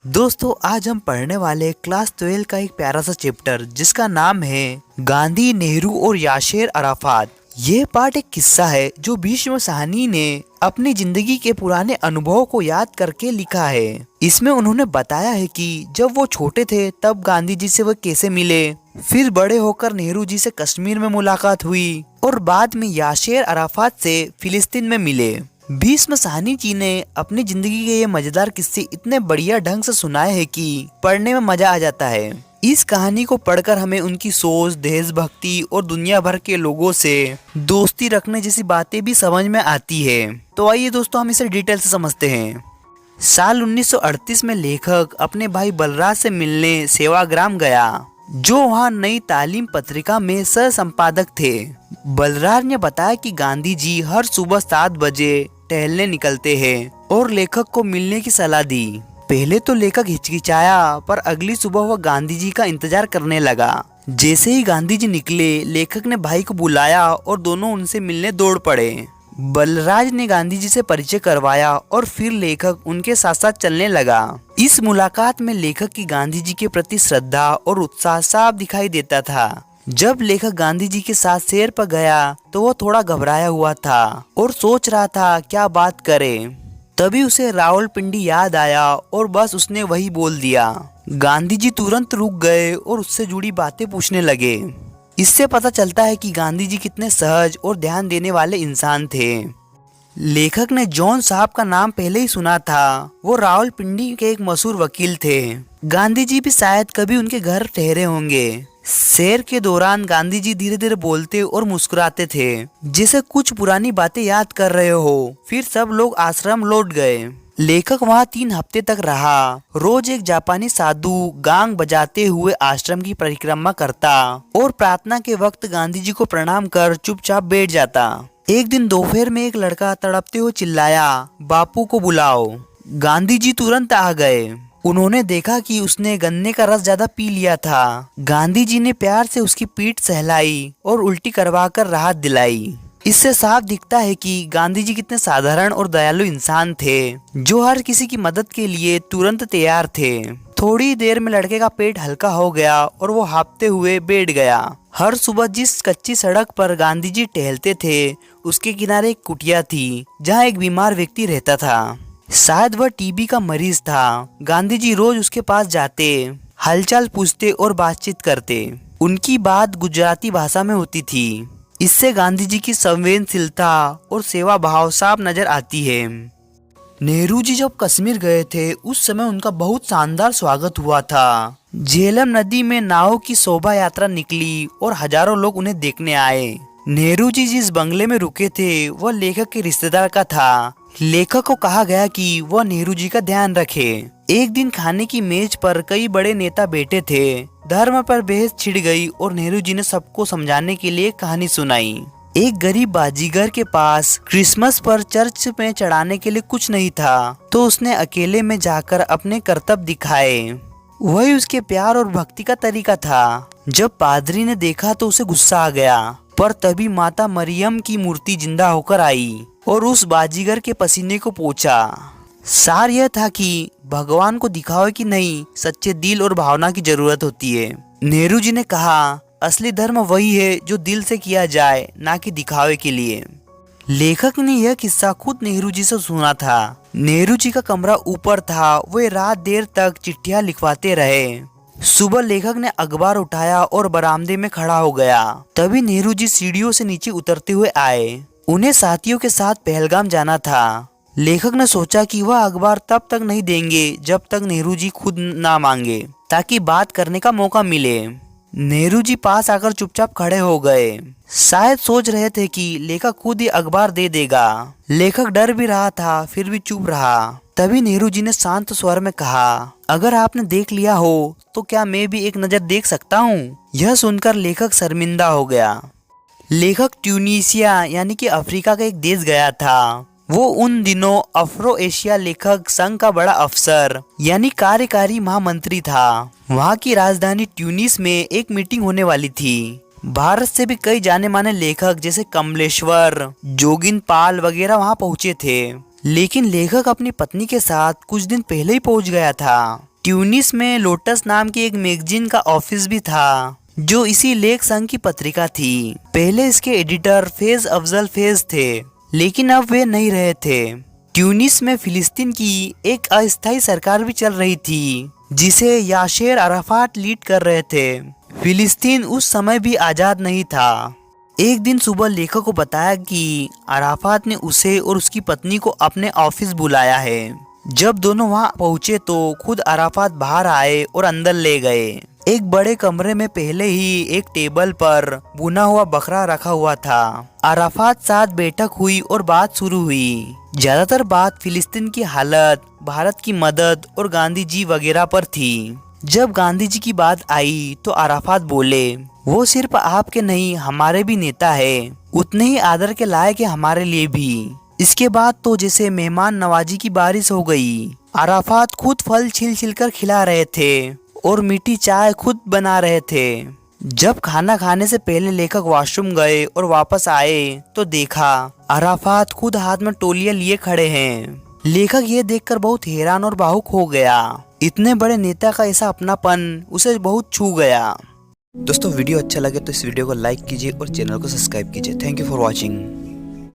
दोस्तों आज हम पढ़ने वाले क्लास 12 का एक प्यारा सा चैप्टर जिसका नाम है गांधी, नेहरू और यासेर अराफात। ये पाठ एक किस्सा है जो भीष्म साहनी ने अपनी जिंदगी के पुराने अनुभवों को याद करके लिखा है। इसमें उन्होंने बताया है कि जब वो छोटे थे तब गांधी जी से वो कैसे मिले, फिर बड़े होकर नेहरू जी से कश्मीर में मुलाकात हुई और बाद में यासेर अराफात से फिलिस्तीन में मिले। भीष्म साहनी जी ने अपनी जिंदगी के ये मजेदार किस्से इतने बढ़िया ढंग से सुनाए हैं कि पढ़ने में मजा आ जाता है। इस कहानी को पढ़कर हमें उनकी सोच, देशभक्ति और दुनिया भर के लोगों से दोस्ती रखने जैसी बातें भी समझ में आती है। तो आइए दोस्तों हम इसे डिटेल से समझते हैं। साल 1938 में लेखक अपने भाई बलराज से मिलने सेवाग्राम गया, जो वहाँ नई तालीम पत्रिका में सह संपादक थे। बलराज ने बताया कि गांधी जी हर सुबह 7 बजे टहलने निकलते हैं और लेखक को मिलने की सलाह दी। पहले तो लेखक हिचकिचाया, पर अगली सुबह वह गांधी जी का इंतजार करने लगा। जैसे ही गांधी जी निकले, लेखक ने भाई को बुलाया और दोनों उनसे मिलने दौड़ पड़े। बलराज ने गांधी जी से परिचय करवाया और फिर लेखक उनके साथ साथ चलने लगा। इस मुलाकात में लेखक की गांधी जी के प्रति श्रद्धा और उत्साह साफ दिखाई देता था। जब लेखक गांधी जी के साथ सैर पर गया तो वह थोड़ा घबराया हुआ था और सोच रहा था क्या बात करे। तभी उसे रावलपिंडी याद आया और बस उसने वही बोल दिया। गांधी जी तुरंत रुक गए और उससे जुड़ी बातें पूछने लगे। इससे पता चलता है कि गांधी जी कितने सहज और ध्यान देने वाले इंसान थे। लेखक ने जॉन साहब का नाम पहले ही सुना था। वो रावलपिंडी के एक मशहूर वकील थे। गांधी जी भी शायद कभी उनके घर ठहरे होंगे। सैर के दौरान गांधी जी धीरे धीरे बोलते और मुस्कुराते थे, जैसे कुछ पुरानी बातें याद कर रहे हो। फिर सब लोग आश्रम लौट गए। लेखक वहाँ 3 हफ्ते तक रहा। रोज एक जापानी साधु गांग बजाते हुए आश्रम की परिक्रमा करता और प्रार्थना के वक्त गांधी जी को प्रणाम कर चुपचाप बैठ जाता। एक दिन दोपहर में एक लड़का तड़पते हुए चिल्लाया, बापू को बुलाओ। गांधी जी तुरंत आ गए। उन्होंने देखा कि उसने गन्ने का रस ज्यादा पी लिया था। गांधी जी ने प्यार से उसकी पीठ सहलाई और उल्टी करवाकर राहत दिलाई। इससे साफ दिखता है कि गांधी जी कितने साधारण और दयालु इंसान थे, जो हर किसी की मदद के लिए तुरंत तैयार थे। थोड़ी देर में लड़के का पेट हल्का हो गया और वो हाँफते हुए बैठ गया। हर सुबह जिस कच्ची सड़क पर गांधी जी टहलते थे, उसके किनारे एक कुटिया थी जहाँ एक बीमार व्यक्ति रहता था। शायद वह टीबी का मरीज था। गांधी जी रोज उसके पास जाते, हालचाल पूछते और बातचीत करते। उनकी बात गुजराती भाषा में होती थी। इससे गांधी जी की संवेदनशीलता और सेवा भाव साफ नजर आती है। नेहरू जी जब कश्मीर गए थे उस समय उनका बहुत शानदार स्वागत हुआ था। झेलम नदी में नाव की शोभा यात्रा निकली और हजारों लोग उन्हें देखने आए। नेहरू जी जिस बंगले में रुके थे वह लेखक के रिश्तेदार का था। लेखक को कहा गया कि वह नेहरू जी का ध्यान रखे। एक दिन खाने की मेज पर कई बड़े नेता बैठे थे। धर्म पर बहस छिड़ गई और नेहरू जी ने सबको समझाने के लिए कहानी सुनाई। एक गरीब बाजीगर के पास क्रिसमस पर चर्च में चढ़ाने के लिए कुछ नहीं था, तो उसने अकेले में जाकर अपने करतब दिखाए। वही उसके प्यार और भक्ति का तरीका था। जब पादरी ने देखा तो उसे गुस्सा आ गया, पर तभी माता मरियम की मूर्ति जिंदा होकर आई और उस बाजीगर के पसीने को पोंछा। सार यह था कि भगवान को दिखावे की नहीं, सच्चे दिल और भावना की जरूरत होती है। नेहरू जी ने कहा, असली धर्म वही है जो दिल से किया जाए, ना कि दिखावे के लिए। लेखक ने यह किस्सा खुद नेहरू जी से सुना था। नेहरू जी का कमरा ऊपर था। वे रात देर तक चिट्ठियां लिखवाते रहे। सुबह लेखक ने अखबार उठाया और बरामदे में खड़ा हो गया। तभी नेहरू जी सीढ़ियों से नीचे उतरते हुए आए। उन्हें साथियों के साथ पहलगाम जाना था। लेखक ने सोचा कि वह अखबार तब तक नहीं देंगे जब तक नेहरू जी खुद ना मांगे, ताकि बात करने का मौका मिले। नेहरू जी पास आकर चुपचाप खड़े हो गए। शायद सोच रहे थे कि लेखक खुद ही अखबार दे देगा। लेखक डर भी रहा था, फिर भी चुप रहा। तभी नेहरू जी ने शांत स्वर में कहा, अगर आपने देख लिया हो तो क्या मैं भी एक नजर देख सकता हूँ? यह सुनकर लेखक शर्मिंदा हो गया। लेखक ट्यूनीशिया यानी कि अफ्रीका का एक देश गया था। वो उन दिनों अफ्रो एशिया लेखक संघ का बड़ा अफसर यानी कार्यकारी महामंत्री था। वहाँ की राजधानी ट्यूनिस में एक मीटिंग होने वाली थी। भारत से भी कई जाने माने लेखक जैसे कमलेश्वर, जोगिन पाल वगैरह वहाँ पहुँचे थे। लेकिन लेखक अपनी पत्नी के साथ कुछ दिन पहले ही पहुँच गया था। ट्यूनिस में लोटस नाम की एक मैगजीन का ऑफिस भी था, जो इसी लेख संघ की पत्रिका थी। पहले इसके एडिटर फैज अफजल फैज थे, लेकिन अब वे नहीं रहे थे। ट्यूनिस में फिलिस्तीन की एक अस्थायी सरकार भी चल रही थी, जिसे यासेर अराफात लीड कर रहे थे। फिलिस्तीन उस समय भी आजाद नहीं था। एक दिन सुबह लेखक को बताया कि अराफात ने उसे और उसकी पत्नी को अपने ऑफिस बुलाया है। जब दोनों वहां पहुंचे तो खुद अराफात बाहर आए और अंदर ले गए। एक बड़े कमरे में पहले ही एक टेबल पर बुना हुआ बकरा रखा हुआ था। अराफात साथ बैठक हुई और बात शुरू हुई। ज्यादातर बात फिलिस्तीन की हालत, भारत की मदद और गांधी जी वगैरह पर थी। जब गांधी जी की बात आई तो अराफात बोले, वो सिर्फ आपके नहीं हमारे भी नेता है, उतने ही आदर के लायक है हमारे लिए भी। इसके बाद तो जैसे मेहमान नवाजी की बारिश हो गई। अराफात खुद फल छिल कर खिला रहे थे और मीठी चाय खुद बना रहे थे। जब खाना खाने से पहले लेखक वॉशरूम गए और वापस आए तो देखा अराफात खुद हाथ में तौलिया लिए खड़े हैं। लेखक ये देखकर बहुत हैरान और भावुक हो गया। इतने बड़े नेता का ऐसा अपनापन उसे बहुत छू गया। दोस्तों वीडियो अच्छा लगे तो इस वीडियो को लाइक कीजिए और चैनल को सब्सक्राइब कीजिए। Thank you for watching.